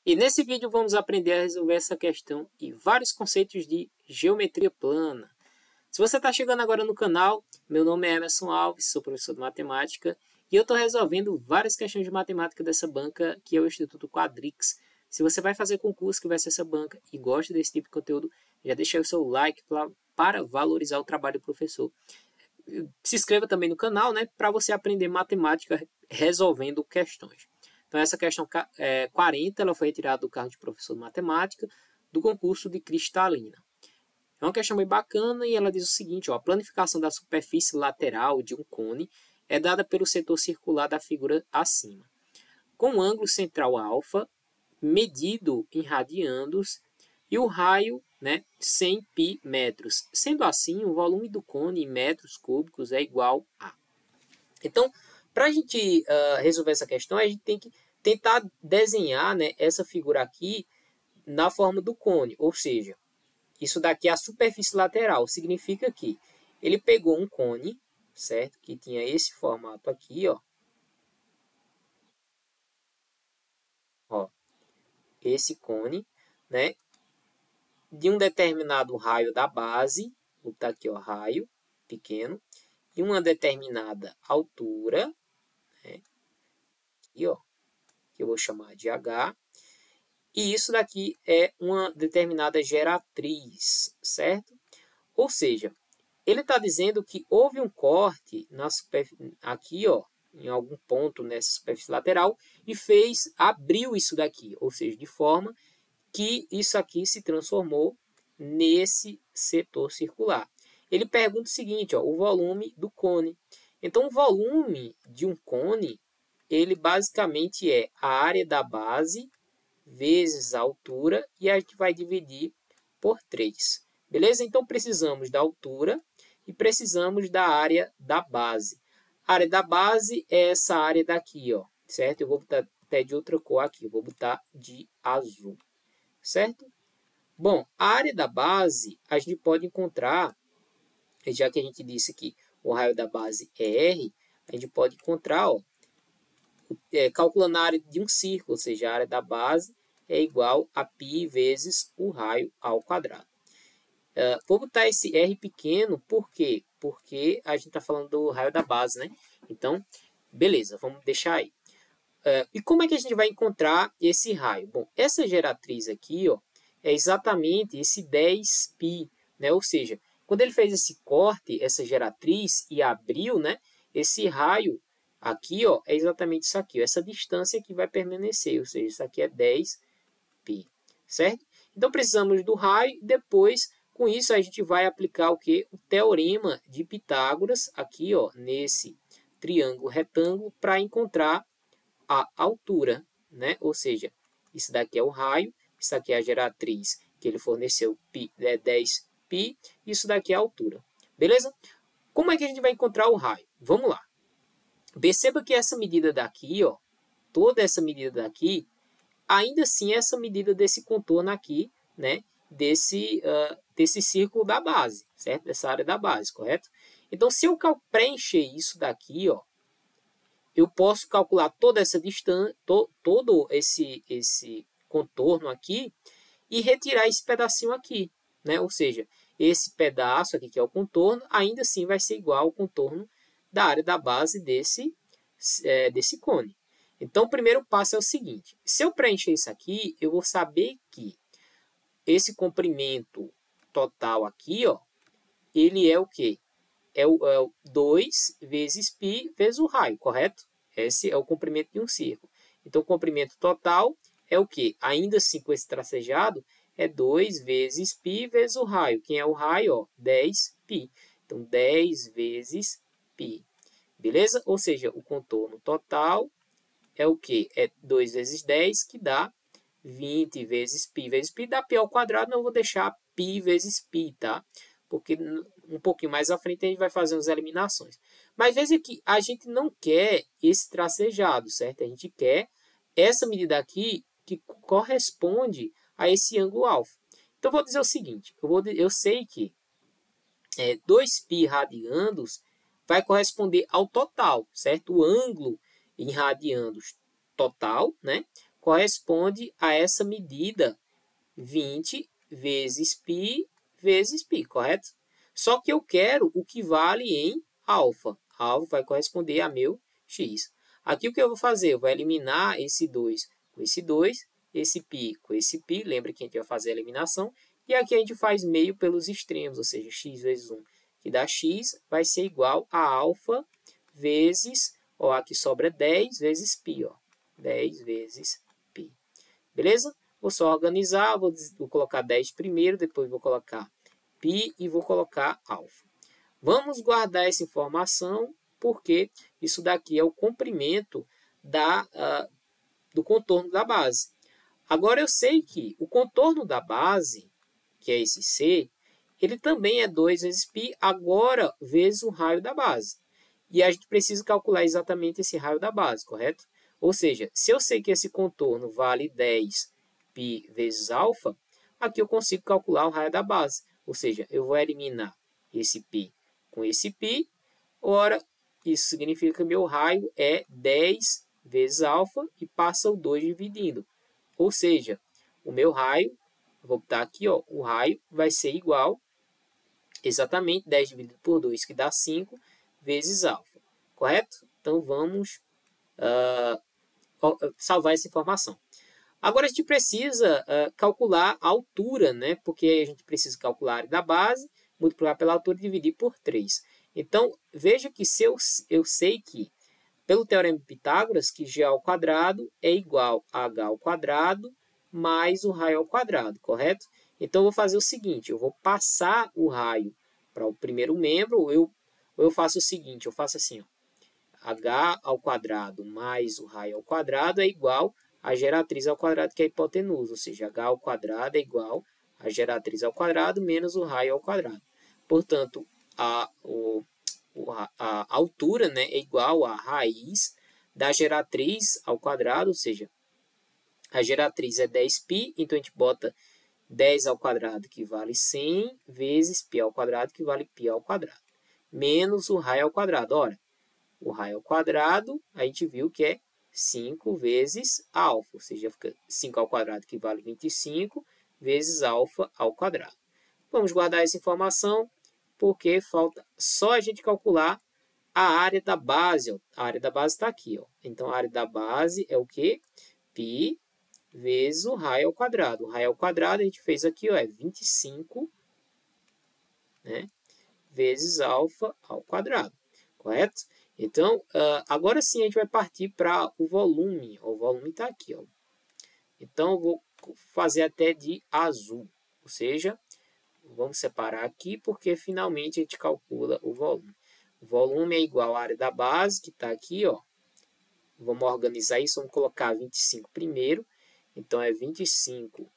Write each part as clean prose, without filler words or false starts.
E nesse vídeo vamos aprender a resolver essa questão e vários conceitos de geometria plana. Se você está chegando agora no canal, meu nome é Emerson Alves, sou professor de matemática e eu estou resolvendo várias questões de matemática dessa banca que é o Instituto Quadrix. Se você vai fazer concurso que vai ser essa banca e gosta desse tipo de conteúdo, já deixa aí o seu like para valorizar o trabalho do professor. Se inscreva também no canal, né, para você aprender matemática resolvendo questões. Então, essa questão 40 ela foi retirada do cargo de professor de matemática do concurso de Cristalina. É uma questão bem bacana e ela diz o seguinte, ó, a planificação da superfície lateral de um cone é dada pelo setor circular da figura acima, com o ângulo central alfa medido em radianos e o raio, né, 100 π metros. Sendo assim, o volume do cone em metros cúbicos é igual a... Então, para a gente resolver essa questão, a gente tem que tentar desenhar, né, essa figura aqui na forma do cone. Ou seja, isso daqui é a superfície lateral. Significa que ele pegou um cone, certo? Que tinha esse formato aqui, ó. Ó, esse cone, né? De um determinado raio da base, vou botar aqui, ó, raio pequeno, e uma determinada altura, né? Aqui, ó, que eu vou chamar de H, e isso daqui é uma determinada geratriz, certo? Ou seja, ele está dizendo que houve um corte na superfície, aqui, ó, em algum ponto nessa superfície lateral, e abriu isso daqui, ou seja, de forma que isso aqui se transformou nesse setor circular. Ele pergunta o seguinte, ó, o volume do cone. Então, o volume de um cone, ele basicamente é a área da base vezes a altura, e a gente vai dividir por 3. Beleza? Então, precisamos da altura e precisamos da área da base. A área da base é essa área daqui, ó, certo? Eu vou botar até de outra cor aqui, eu vou botar de azul, certo? Bom, a área da base a gente pode encontrar, já que a gente disse que o raio da base é R, a gente pode encontrar, ó, calculando a área de um círculo, ou seja, a área da base é igual a π vezes o raio ao quadrado. Vou botar esse R pequeno, por quê? Porque a gente está falando do raio da base, né? Então, beleza, vamos deixar aí. E como é que a gente vai encontrar esse raio? Bom, essa geratriz aqui, ó, é exatamente esse 10π, né? Ou seja, quando ele fez esse corte, essa geratriz, e abriu, né? Esse raio aqui, ó, é exatamente isso aqui, ó, essa distância que vai permanecer, ou seja, isso aqui é 10π, certo? Então, precisamos do raio, e depois, com isso, a gente vai aplicar o quê? O teorema de Pitágoras, aqui, ó, nesse triângulo retângulo, para encontrar a altura, né? Ou seja, isso daqui é o raio, isso aqui é a geratriz que ele forneceu, 10π, isso daqui é a altura. Beleza? Como é que a gente vai encontrar o raio? Vamos lá. Perceba que essa medida daqui, ó, toda essa medida daqui, ainda assim essa medida desse contorno aqui, né? Desse círculo da base, certo? Dessa área da base, correto? Então, se eu preencher isso daqui, ó, eu posso calcular toda essa distância, todo esse contorno aqui e retirar esse pedacinho aqui, né? Ou seja, esse pedaço aqui que é o contorno, ainda assim vai ser igual ao contorno da área da base desse cone. Então, o primeiro passo é o seguinte, se eu preencher isso aqui, eu vou saber que esse comprimento total aqui, ó, ele é o quê? É o 2 vezes π vezes o raio, correto? Esse é o comprimento de um círculo. Então, o comprimento total é o quê? Ainda assim, com esse tracejado, é 2 vezes π vezes o raio. Quem é o raio? Ó, 10π. Então, 10 vezes π. Beleza? Ou seja, o contorno total é o quê? É 2 vezes 10, que dá 20 vezes π vezes π. Dá π ao quadrado, não eu vou deixar π vezes π, tá? Porque um pouquinho mais à frente a gente vai fazer umas eliminações. Mas veja que a gente não quer esse tracejado, certo? A gente quer essa medida aqui que corresponde a esse ângulo alfa. Então, eu vou dizer o seguinte, eu sei que 2π radianos vai corresponder ao total, certo? O ângulo em radianos total, né? corresponde a essa medida 20 vezes π vezes π, correto? Só que eu quero o que vale em alfa. Alfa vai corresponder a meu x. Aqui o que eu vou fazer? Eu vou eliminar esse 2 com esse 2, esse π com esse π. Lembra que a gente vai fazer a eliminação. E aqui a gente faz meio pelos extremos, ou seja, x vezes 1, que dá x, vai ser igual a alfa vezes, ó, aqui sobra 10 vezes π, ó, 10 vezes π. Beleza? Vou só organizar, vou colocar 10 primeiro, depois vou colocar π e vou colocar alfa. Vamos guardar essa informação, porque isso daqui é o comprimento do contorno da base. Agora eu sei que o contorno da base, que é esse C, ele também é 2 vezes π, agora vezes o raio da base. E a gente precisa calcular exatamente esse raio da base, correto? Ou seja, se eu sei que esse contorno vale 10 π vezes alfa, aqui eu consigo calcular o raio da base. Ou seja, eu vou eliminar esse π com esse π. Ora, isso significa que meu raio é 10 vezes alfa e passa o 2 dividindo. Ou seja, o meu raio, vou botar aqui, ó, o raio vai ser igual exatamente 10 dividido por 2, que dá 5, vezes alfa. Correto? Então, vamos salvar essa informação. Agora, a gente precisa calcular a altura, né? Porque a gente precisa calcular a área da base, multiplicar pela altura e dividir por 3. Então, veja que se eu sei que, pelo teorema de Pitágoras, que g ao quadrado é igual a h ao quadrado mais o raio ao quadrado, correto? Então, eu vou fazer o seguinte, eu vou passar o raio para o primeiro membro, ou eu faço o seguinte, eu faço assim, ó, h ao quadrado mais o raio ao quadrado é igual a geratriz ao quadrado, que é a hipotenusa, ou seja, h ao quadrado é igual a geratriz ao quadrado menos o raio ao quadrado. Portanto, a altura, né, é igual a raiz da geratriz ao quadrado, ou seja, a geratriz é 10π, então a gente bota 10 ao quadrado, que vale 100, vezes π ao quadrado, que vale π ao quadrado, menos o raio ao quadrado. Ora, o raio ao quadrado, a gente viu que é 5 vezes alfa, ou seja, fica 5 ao quadrado, que vale 25, vezes alfa ao quadrado. Vamos guardar essa informação, porque falta só a gente calcular a área da base. Ó. A área da base está aqui. Ó. Então, a área da base é o quê? Π vezes o raio ao quadrado. O raio ao quadrado a gente fez aqui, ó, é 25, né, vezes alfa ao quadrado. Correto? Então, agora sim a gente vai partir para o volume. O volume está aqui. Ó. Então, eu vou fazer até de azul. Ou seja, vamos separar aqui porque finalmente a gente calcula o volume. O volume é igual à área da base, que está aqui. Ó. Vamos organizar isso. Vamos colocar 25 primeiro. Então, é 25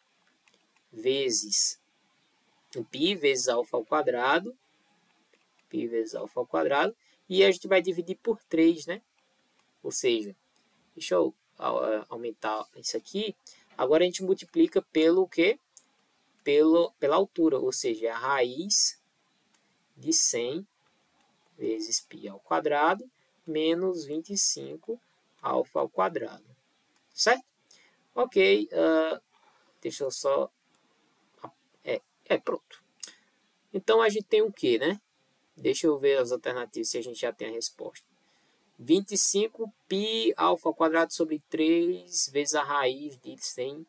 vezes π vezes alfa ao quadrado. Π vezes alfa ao quadrado. E a gente vai dividir por 3, né? Ou seja, deixa eu aumentar isso aqui. Agora a gente multiplica pelo quê? Pela altura, ou seja, a raiz de 100 vezes π ao quadrado menos 25 alfa ao quadrado. Certo? Ok, deixa eu só... pronto. Então, a gente tem o quê, né? Deixa eu ver as alternativas se a gente já tem a resposta. 25π alfa ao quadrado sobre 3 vezes a raiz de 100.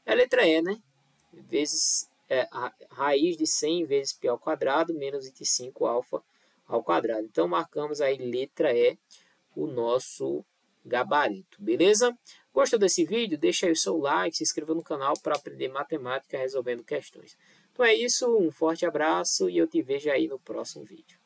É a letra E, né? Vezes a raiz de 100 vezes π ao quadrado menos 25 alfa ao quadrado. Então, marcamos aí letra E, o nosso gabarito. Beleza? Gostou desse vídeo? Deixa aí o seu like, se inscreva no canal para aprender matemática resolvendo questões. Então é isso, um forte abraço e eu te vejo aí no próximo vídeo.